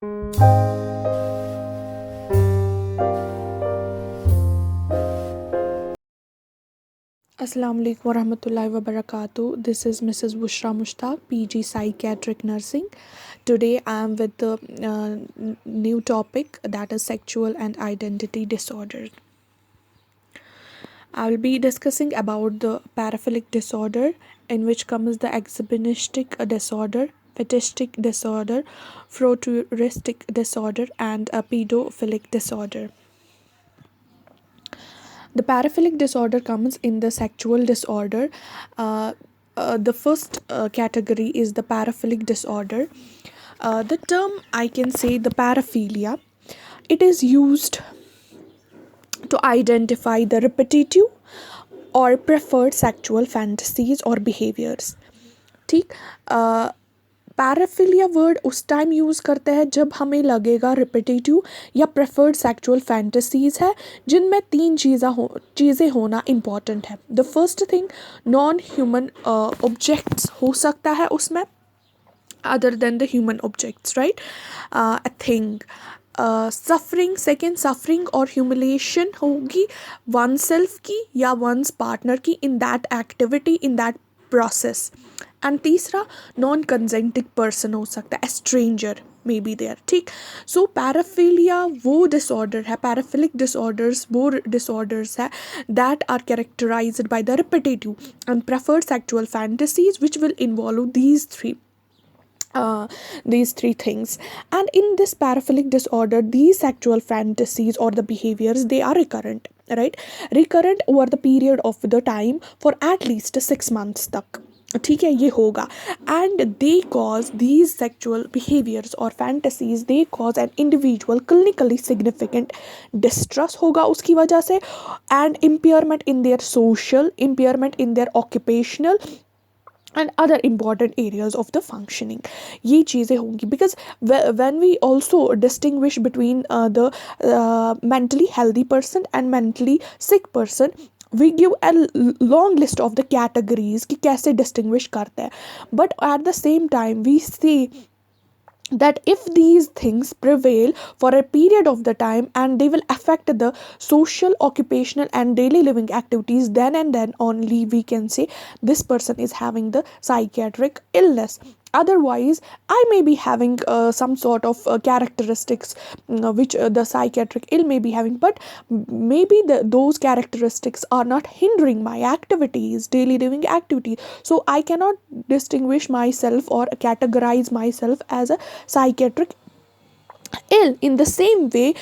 Assalamu alaikum warahmatullahi wabarakatuh. This is Mrs. Bushra Mushtaq, PG Psychiatric Nursing. Today I am with the new topic, that is sexual and identity disorder. I will be discussing about the paraphilic disorder, in which comes the exhibitionistic disorder, fetishistic disorder, voyeuristic disorder, and a pedophilic disorder. The paraphilic disorder comes in the sexual disorder. The first category is the paraphilic disorder. The term, I can say, the paraphilia, it is used to identify the repetitive or preferred sexual fantasies or behaviors. ठीक, पैराफिलिया word उस time use करते हैं जब हमें लगेगा repetitive या preferred sexual fantasies है जिनमें तीन चीज़ें होना इम्पॉर्टेंट है. The first thing, non human objects हो सकता है उसमें, other than the human objects, right. A thing, suffering, second suffering और ह्यूमिलेशन होगी वन सेल्फ की या वंस पार्टनर की in that activity, in that process. And तीसरा, नॉन कंसेंटिंग पर्सन हो सकता है, स्ट्रेंजर मे बी देयर. ठीक. सो पैराफिलिया वो डिसऑर्डर है, पैराफिलिक डिसऑर्डर्स वो डिसऑर्डर्स है that are characterized by the repetitive and preferred sexual fantasies which will involve these three things. And in this paraphilic disorder, these sexual fantasies or the behaviors, they are recurrent, recurrent over the period of the time for at least 6 months तक. ठीक है, ये होगा. And they cause these sexual behaviors or fantasies, they cause an individual clinically significant distress होगा उसकी वजह से, and impairment in their social, impairment in their occupational and other important areas of the functioning. ये चीज़ें होंगी because when we also distinguish between the mentally healthy person and mentally sick person, we give a long list of the categories कि कैसे distinguish करते हैं. But at the same time we see that if these things prevail for a period of the time and they will affect the social, occupational and daily living activities, then and then only we can say this person is having the psychiatric illness. Otherwise I may be having some sort of characteristics which the psychiatric ill may be having, but maybe those characteristics are not hindering my activities, daily living activities, so I cannot distinguish myself or categorize myself as a psychiatric ill. In the same way,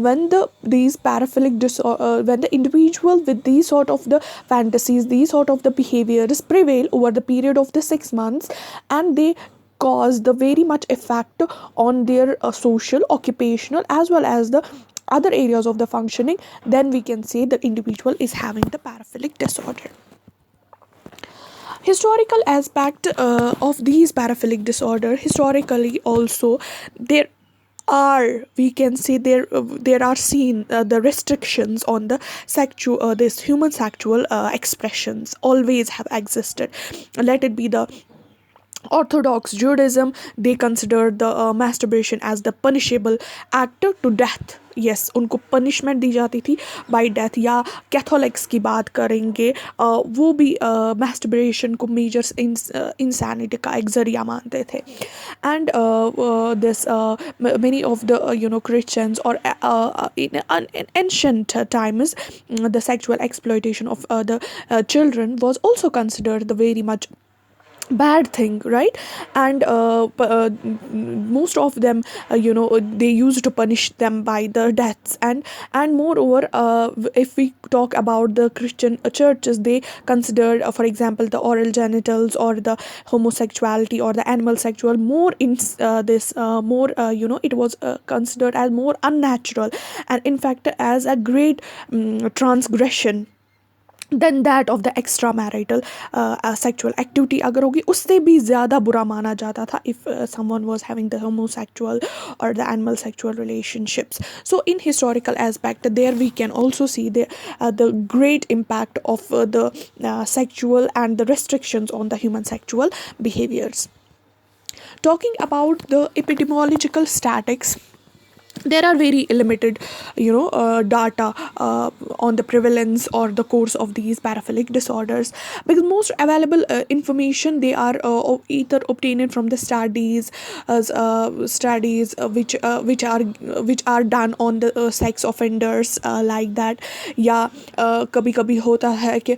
when these paraphilic when the individual with these sort of the fantasies, these sort of the behaviors prevail over the period of the 6 months, and they cause the very much effect on their social, occupational as well as the other areas of the functioning, then we can say the individual is having the paraphilic disorder. Historical aspect of these paraphilic disorder, historically also there are, we can say, there are seen the restrictions on the sexual this human sexual expressions always have existed. Let it be the Orthodox Judaism, they consider the masturbation as the punishable act to death. yes, उनको punishment दी जाती थी by death. या Catholics की बात करेंगे, वो भी masturbation को major insanity का एक जरिया मानते थे. And this many of the Christians or in ancient times, the sexual exploitation of the children was also considered the very much bad thing, right. And most of them they used to punish them by the deaths. And moreover, if we talk about the Christian churches, they considered for example the oral genitals or the homosexuality or the animal sexual more in this more it was considered as more unnatural, and in fact as a great transgression than that of the extramarital sexual activity. अगर होगी उससे भी ज़्यादा बुरा माना जाता था if someone was having the homosexual or the animal sexual relationships. So in historical aspect, there we can also see the great impact of the sexual and the restrictions on the human sexual behaviors. Talking about the epidemiological statics, there are very limited data on the prevalence or the course of these paraphilic disorders, because most available information, they are either obtained from the studies, as studies which are done on the sex offenders, like that. या कभी कभी होता है कि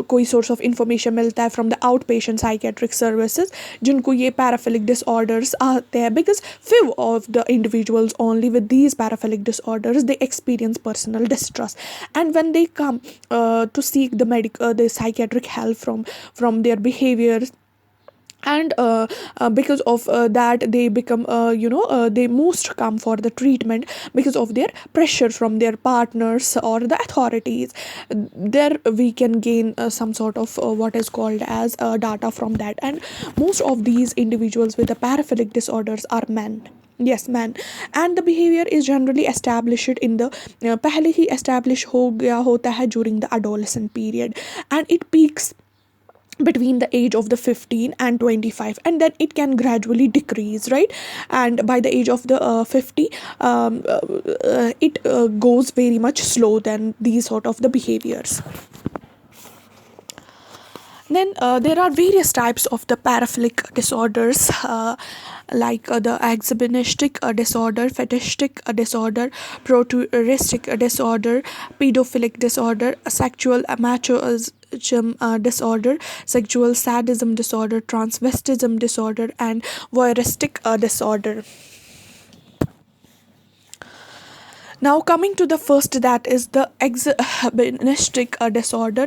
कोई source of information मिलता है from the out patient psychiatric services जिनको ये पैराफिलिक डिसऑर्डर्स आते हैं, because few of the individuals only with these paraphilic disorders, they experience personal distress, and when they come to seek the psychiatric help from their behaviors, and because of that they become they most come for the treatment because of their pressure from their partners or the authorities. There we can gain some sort of what is called as data from that, and most of these individuals with the paraphilic disorders are men. Yes, man. And the behavior is generally established in the पहले ही establish हो गया होता है during the adolescent period, and it peaks between the age of the 15 and 25, and then it can gradually decrease, right? And by the age of the 50, it goes very much slow than these sort of the behaviors. Then there are various types of the paraphilic disorders, like the exhibitionistic disorder, fetishistic disorder, protouristic disorder, pedophilic disorder, sexual amateurism disorder, sexual sadism disorder, transvestism disorder, and voyeuristic disorder. Now coming to the first, that is the exhibitionistic disorder.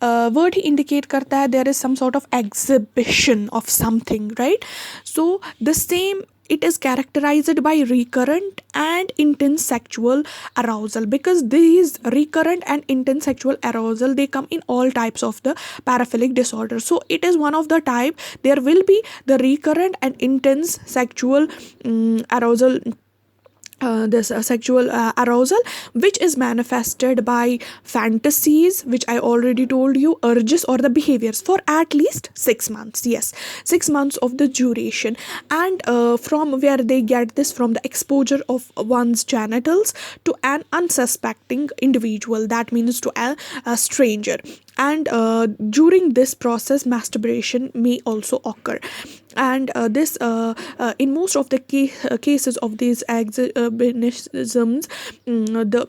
Word he indicate करता है there is some sort of exhibition of something, right? So the same, it is characterized by recurrent and intense sexual arousal, because these recurrent and intense sexual arousal, they come in all types of the paraphilic disorder. So it is one of the type, there will be the recurrent and intense sexual arousal, this sexual arousal, which is manifested by fantasies, which I already told you, urges or the behaviors for at least 6 months. Yes, 6 months of the duration. And from where they get this, from the exposure of one's genitals to an unsuspecting individual, that means to a stranger. And during this process, masturbation may also occur. And this in most of the cases of these exhibitionisms, the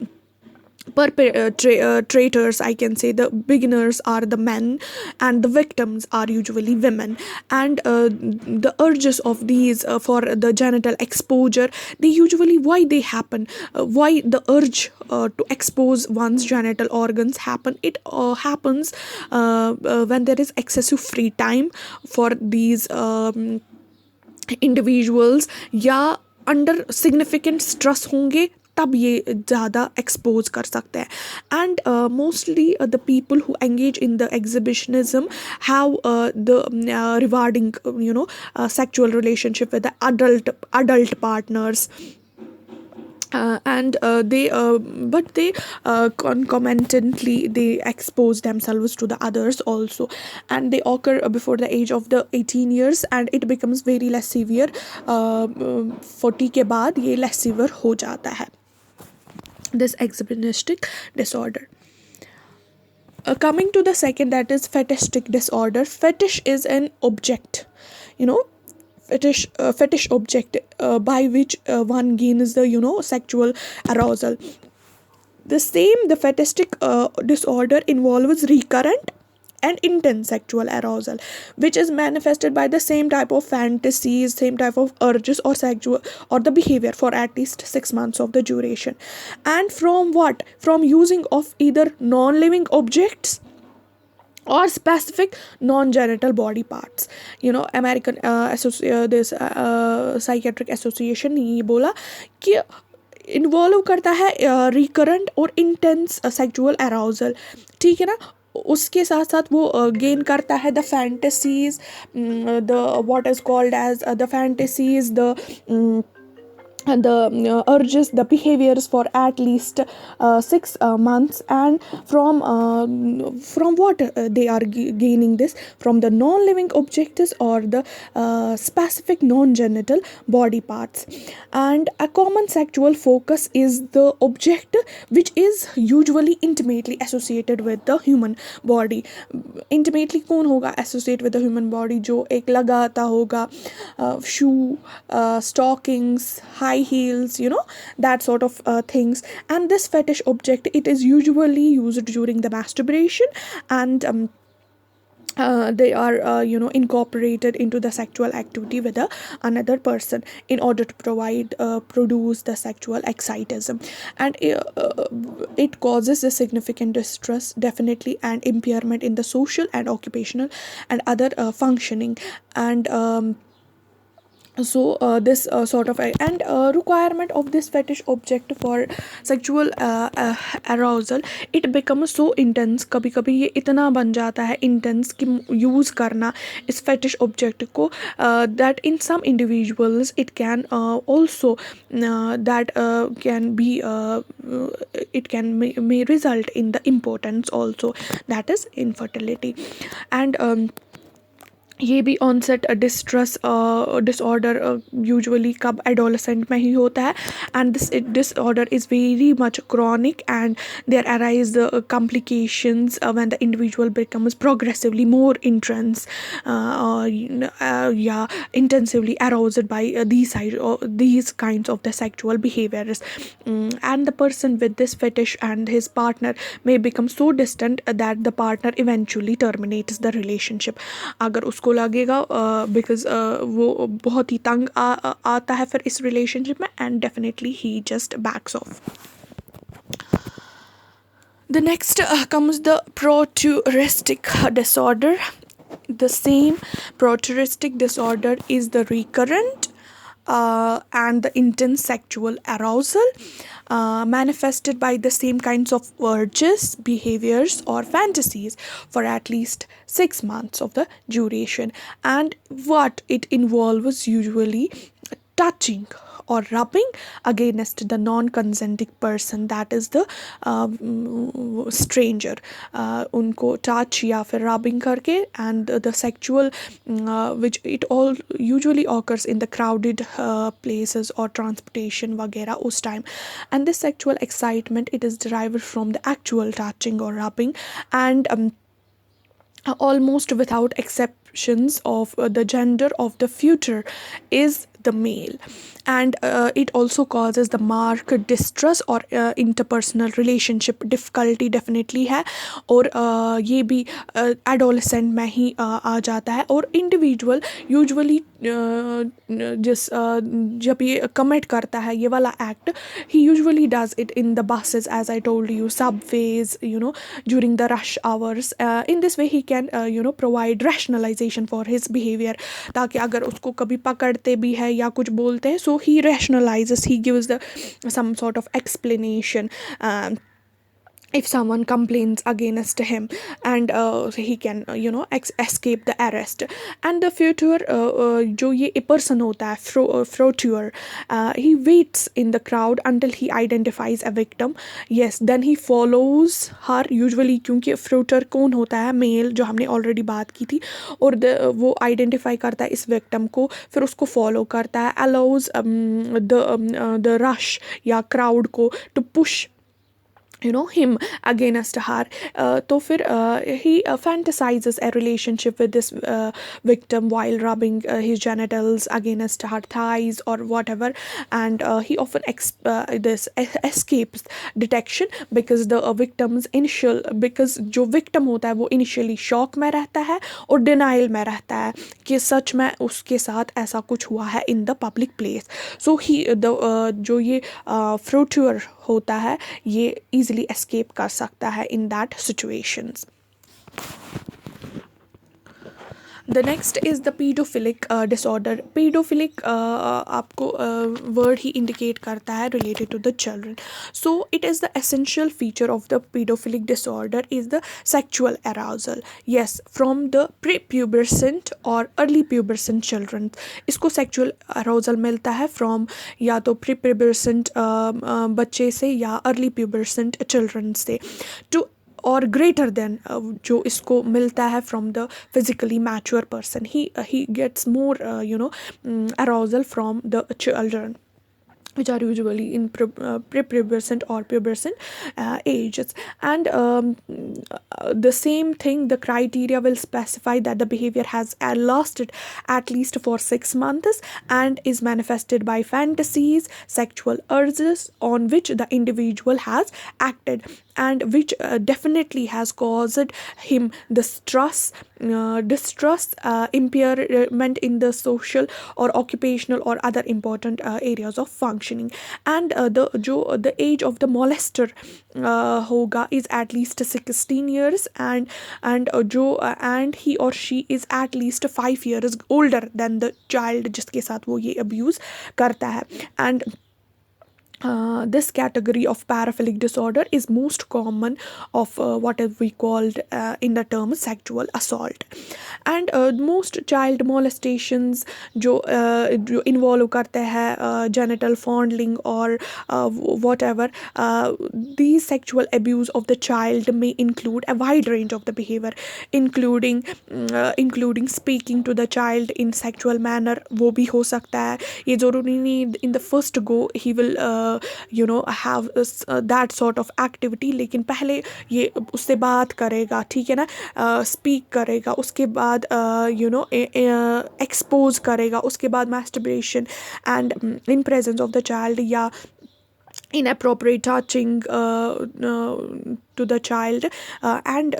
perpetrators, I can say, the beginners are the men, and the victims are usually women. And the urges of these for the genital exposure, they usually, why they happen, why the urge to expose one's genital organs happen, it happens when there is excessive free time for these individuals, या under significant stress होंगे तब ये ज़्यादा expose कर सकते हैं. And mostly the people who engage in the exhibitionism have the rewarding sexual relationship with the adult partners. And but they concomitantly they expose themselves to the others also, and they occur before the age of the 18 years, and it becomes very less severe. 40 के बाद ये less severe हो जाता है, this exhibitionistic disorder. Coming to the second, that is fetishistic disorder. Fetish is an object, fetish object by which one gains the sexual arousal. The fetishistic disorder involves recurrent and intense sexual arousal, which is manifested by the same type of fantasies, same type of urges or sexual or the behavior for at least 6 months of the duration. And from using of either non-living objects or specific non-genital body parts. American this psychiatric association ने ये बोला कि involve करता है recurrent और intense sexual arousal, ठीक है ना. उसके साथ साथ वो गेन करता है the fantasies, the what is called as the fantasies, the the urges, the behaviors for at least 6 months, and from what they are gaining this from the non-living objects or the specific non-genital body parts. And a common sexual focus is the object which is usually intimately associated with the human body. Intimately कौन होगा associate with the human body, जो एक लगाता होगा shoe, stockings, high heels, that sort of things. And this fetish object, it is usually used during the masturbation, and they are incorporated into the sexual activity with another person in order to produce the sexual excitism. And it causes a significant distress, definitely, and impairment in the social and occupational and other functioning. And so this sort of and requirement of this fetish object for sexual arousal, it becomes so intense, कभी कभी ये इतना बन जाता है intense कि use करना इस fetish object को, that in some individuals it can also that can be it can may result in the impotence also, that is infertility. And ये भी ऑनसेट डिस्ट्रेस डिसऑर्डर यूजुअली कब एडोलेसेंट में ही होता है. And this disorder is very much chronic, and there arise the complications when the individual becomes progressively more intense या intensively aroused by these kinds of the sexual behaviors. And the person with this fetish and his partner may become so distant that the partner eventually terminates the relationship. अगर उसको लगेगा because वो बहुत ही तंग आता है फिर इस रिलेशनशिप में, एंड डेफिनेटली ही just backs off. The next comes the proturistic disorder. The same proturistic disorder is the recurrent and the intense sexual arousal manifested by the same kinds of urges, behaviors, or fantasies for at least 6 months of the duration. And what it involves usually touching or rubbing against the non-consenting person, that is the stranger. उनको touch या फिर rubbing करके, and the sexual which it all usually occurs in the crowded places or transportation वगैरह उस time. And this sexual excitement, it is derived from the actual touching or rubbing, and almost without exceptions of the gender of the future is the male. And it also causes the marked distress or interpersonal relationship difficulty definitely है. और ये भी adolescent में ही आ जाता है. और individual usually जब ये commit करता है ये वाला act, he usually does it in the buses, as I told you, subways, during the rush hours. In this way he can provide rationalization for his behavior, ताकि अगर उसको कभी पकड़ते भी है या कुछ बोलते हैं, so he rationalizes, he gives some sort of explanation if someone complains against him, and he can escape the arrest. And the future जो ये a person होता है frauteur, he waits in the crowd until he identifies a victim. Yes, then he follows her usually, क्योंकि frauteur कौन होता है, male, जो हमने already बात की थी. और वो identify करता है इस victim को, फिर उसको follow करता है, allows the rush या crowd को to push him against her. तो फिर he fantasizes a relationship with this victim while rubbing his genitals against her thighs or whatever. And he often escapes detection because the victim's initial, because जो victim होता है वो initially shock में रहता है और denial में रहता है कि सच में उसके साथ ऐसा कुछ हुआ है in the public place. So जो ये frauteur होता है ये easily escape कर सकता है in that situations. The next is the pedophilic disorder. Pedophilic आपको word ही indicate करता है related to the children. So it is the essential feature of the pedophilic disorder is the sexual arousal. Yes, from the prepubescent or early pubescent children. इसको sexual arousal मिलता है from या तो prepubescent बच्चे से या early pubescent children से to और ग्रेटर देन जो इसको मिलता है from the physically mature person ही gets more arousal from the children which are usually in prepubescent or pubescent ages. And the same thing, the criteria will specify that the behavior has lasted at least for 6 months and is manifested by fantasies, sexual urges on which the individual has acted and which definitely has caused him distress, impairment in the social or occupational or other important areas of functioning. And the age of the molester होगा is at least 16 years and he or she is at least 5 years older than the child जिसके साथ वो ये abuse करता है. And this category of paraphilic disorder is most common of what we called in the term sexual assault. And most child molestations जो involve करते हैं genital fondling or whatever, these sexual abuse of the child may include a wide range of the behavior including speaking to the child in sexual manner. वो भी हो सकता है, ये ज़रूरी नहीं in the first go he will have that sort of activity, लेकिन पहले ये उससे बात करेगा, ठीक है ना, स्पीक करेगा, उसके बाद एक्सपोज करेगा, उसके बाद masturbation and in presence of the child या inappropriate touching to the child, and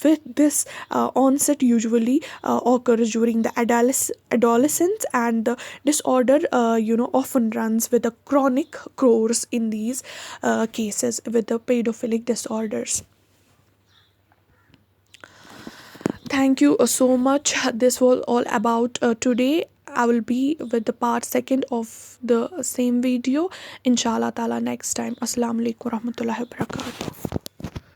with this onset usually occurs during the adolescence, and the disorder often runs with a chronic course in these cases with the pedophilic disorders. Thank you so much. This was all about today. I will be with the part second of the same video inshallah ta'ala next time. Assalamu alaikum warahmatullahi wabarakatuh.